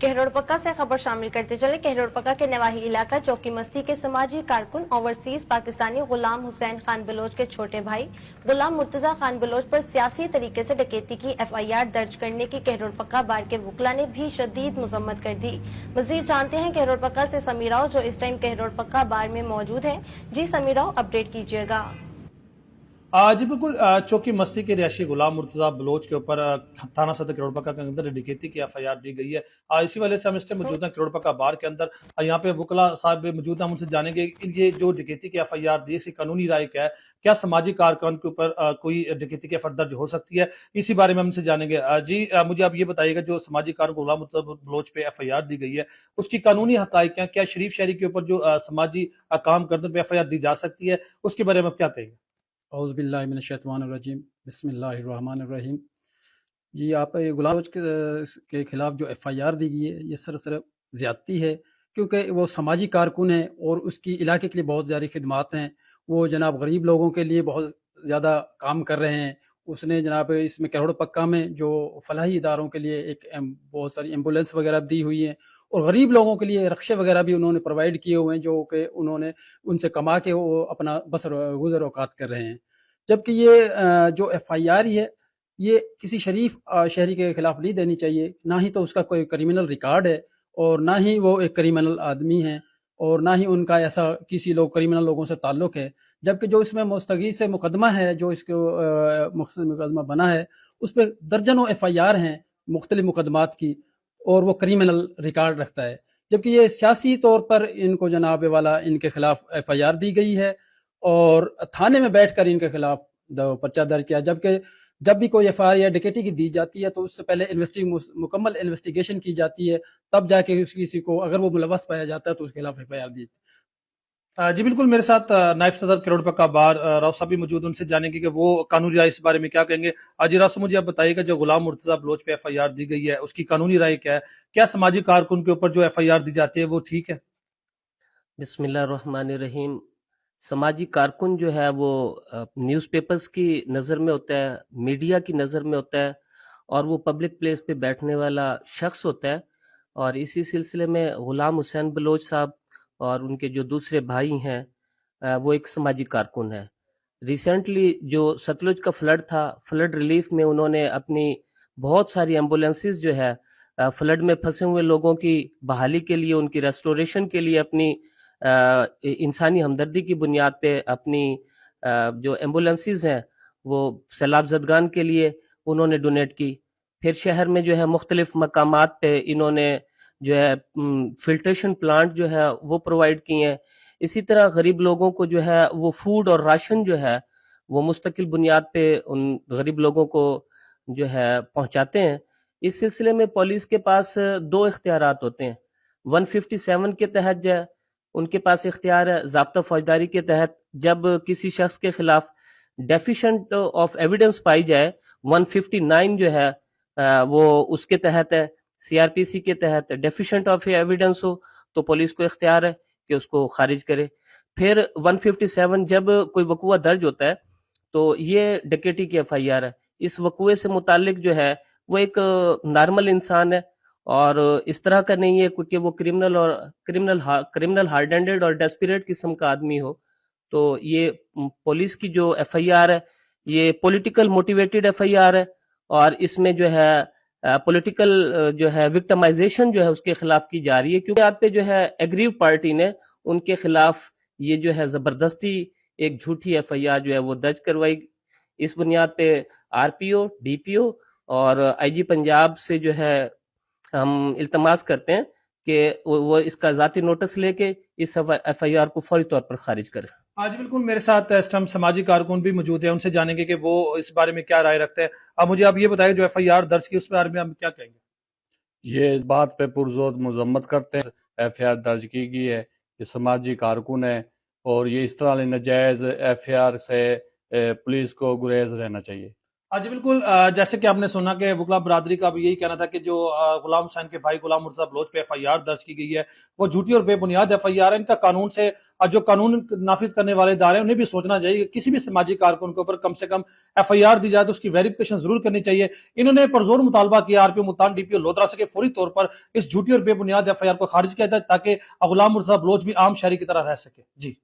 कहरोड़पक्का से खबर शामिल करते चले। कहरोड़पक्का के नवाही इलाका चौकी मस्ती के समाजी कारकुन ओवरसीज पाकिस्तानी गुलाम हुसैन खान बलोच के छोटे भाई गुलाम मुर्तजा खान बलोच पर सियासी तरीके से डकैती की FIR दर्ज करने की कहरोड़पक्का बार के वकला ने भी शदीद मजम्मत कर दी। मजीद जानते हैं कहरोड़पक्का से समीराव जो इस टाइम कहरोड़पक्का बार में मौजूद है। जी समीराव, अपडेट कीजिएगा। जी बिल्कुल, चौकी मस्ती के रिहायशी गुलाम मुर्तजा बलोच के ऊपर थाना सदर कहरोड़पक्का के अंदर डकैती की FIR दी गई है। इसी वजह से हम इस टाइम मौजूद हैं कहरोड़पक्का बार के अंदर। यहाँ पे वकला साहब मौजूद हैं, हम उनसे जानेंगे ये जो डकैती की FIR दी, इसकी कानूनी राय क्या है, क्या सामाजिक कारकुन के ऊपर कोई डकैती की FIR दर्ज हो सकती है, इसी बारे में हम उनसे जानेंगे। जी मुझे आप ये बताइएगा, जो सामाजिक कारकुन गुलाम मुर्तजा बलोच पे FIR दी गई है, उसकी कानूनी हकाइक क्या, क्या शरीफ शहरी के ऊपर जो समाजी काम करने पे FIR दी जा सकती है, उसके बारे में आप क्या कहेंगे? औज़ुबिल्लाहि मिनश्शैतानिर्रजीम, बिस्मिल्लाहिर्रहमानिर्रहीम। जी, आप गुलाम बलोच के खिलाफ जो FIR दी गई है, ये सरासर ज़्यादती है, क्योंकि वो समाजी कारकुन है और उसकी इलाके के लिए बहुत ज़्यादा खिदमात हैं। वो जनाब गरीब लोगों के लिए बहुत ज़्यादा काम कर रहे हैं। उसने जनाब इसमें कहरोड़पक्का में जो फलाही इदारों के लिए बहुत सारी एम्बुलेंस वगैरह दी हुई हैं और गरीब लोगों के लिए रक्शे वगैरह भी उन्होंने प्रोवाइड किए हुए हैं, जो कि उन्होंने उनसे कमा के वो अपना बसर गुज़र औक़ात कर रहे हैं। जबकि ये जो FIR है, ये किसी शरीफ शहरी के खिलाफ नहीं देनी चाहिए। ना ही तो उसका कोई क्रिमिनल रिकॉर्ड है और ना ही वो एक क्रिमिनल आदमी है और ना ही उनका ऐसा किसी क्रिमिनल लोगों से ताल्लुक़ है। जबकि जो इसमें मुस्तगी से मुकदमा है, जो इसको मुकदमा बना है, उस पर दर्जनों FIR हैं मुख्तलिफ मुकदमात की और वो क्रिमिनल रिकॉर्ड रखता है। जबकि ये सियासी तौर पर इनको जनाब वाला इनके खिलाफ FIR दी गई है और थाने में बैठकर इनके खिलाफ पर्चा दर्ज किया। जबकि जब भी कोई FIR डकैती की दी जाती है तो उससे पहले मुकम्मल इन्वेस्टिगेशन की जाती है, तब जाके किसी को अगर वो मुलव्वस पाया जाता है तो उसके खिलाफ FIR दी। जी बिल्कुल, मेरे साथ नायब सदर कहरोड़पक्का बार राव साहब भी मौजूद, उनसे जानेंगे कि वो कानूनी राय इस बारे में क्या कहेंगे। जी राव साहब, मुझे आप बताइएगा, जो गुलाम मुर्तजा बलोच पे FIR दी गई है, उसकी कानूनी राय क्या है, क्या सामाजिक कारकुन के ऊपर जो FIR दी जाती है वो ठीक है? बिस्मिल्लाहिर्रहमानिर्रहीम। समाजी कारकुन जो है वो न्यूज़पेपर्स की नज़र में होता है, मीडिया की नज़र में होता है और वो पब्लिक प्लेस पे बैठने वाला शख्स होता है। और इसी सिलसिले में गुलाम हुसैन बलोच साहब और उनके जो दूसरे भाई हैं, वो एक समाजी कारकुन है। रिसेंटली जो सतलुज का फ्लड था, फ्लड रिलीफ में उन्होंने अपनी बहुत सारी एम्बुलेंसेस जो है फ्लड में फंसे हुए लोगों की बहाली के लिए, उनकी रेस्टोरेशन के लिए अपनी इंसानी हमदर्दी की बुनियाद पे अपनी जो एम्बुलेंसेस हैं वो सैलाब ज़दगान के लिए उन्होंने डोनेट की। फिर शहर में जो है मुख्तलिफ मकामात पे इन्होंने जो है फिल्ट्रेशन प्लांट जो है वो प्रोवाइड किए हैं। इसी तरह गरीब लोगों को जो है वो फूड और राशन जो है वो मुस्तकिल बुनियाद पे उन गरीब लोगों को जो है पहुंचाते हैं। इस सिलसिले में पुलिस के पास दो इख्तियारात होते हैं। 157 के तहत जो है उनके पास इख्तियार है, ज़ाब्ता फौजदारी के तहत जब किसी शख्स के खिलाफ डेफिशिएंट ऑफ एविडेंस पाई जाए, 159 जो है वो उसके तहत है। CRPC के तहत डेफिशिएंट ऑफ एविडेंस हो तो पुलिस को इख्तियार है कि उसको खारिज करे। फिर 157 जब कोई वक़ुआ दर्ज होता है तो ये डकैती की FIR है। इस वक़ुए से मुतालिक जो है वो एक नॉर्मल इंसान है और इस तरह का नहीं है क्योंकि वो क्रिमिनल हार्डेंडेड और डेस्परेट किस्म का आदमी हो। तो ये पुलिस की जो FIR है ये पॉलिटिकल मोटिवेटेड FIR है और इसमें जो है पॉलिटिकल जो है विक्टिमाइजेशन जो है उसके खिलाफ की जा रही है, क्योंकि यहाँ पे जो है एग्रीव पार्टी ने उनके खिलाफ ये जो है जबरदस्ती एक झूठी FIR जो है वो दर्ज करवाई। इस बुनियाद पे RPO, DPO और IG पंजाब से जो है हम इल्तमास करते हैं कि वो इसका ज़ाती नोटिस लेके इस FIR को फौरी तौर पर खारिज करें। आज बिल्कुल, मेरे साथ इस टाइम समाजी कारकुन भी मौजूद है, उनसे जानेंगे कि वो इस बारे में क्या राय रखते हैं। अब मुझे आप ये बताइए, जो FIR दर्ज की उस बारे में आप क्या कहेंगे? ये इस बात पे पुरजोर मजम्मत करते हैं FIR दर्ज की गई है, ये समाजी कारकुन है और ये इस तरह नाजायज FIR से पुलिस को गुरेज रहना चाहिए। जी बिल्कुल, जैसे कि आपने सुना कि वकला बरादरी का भी यही कहना था कि जो गुलाम हुसैन के भाई गुलाम मुर्तज़ा बलोच पे एफआईआर दर्ज की गई है वो झूठी और बेबुनियाद एफआईआर है। इनका कानून से जो कानून नाफिज करने वाले इदारे हैं उन्हें भी सोचना चाहिए कि किसी भी समाजी कारकुन के ऊपर कम से कम एफआईआर दी जाए तो उसकी वेरिफिकेशन जरूर करनी चाहिए। इन्होंने पुरजोर मुतालबा किया आरपीओ मुल्तान डीपीओ लोधरा से कि फौरी तौर पर इस झूठी और बेबुनियाद एफआईआर को खारिज किया जाए ताकि गुलाम मुर्तज़ा बलोच भी आम शहरी की तरह रह सके। जी।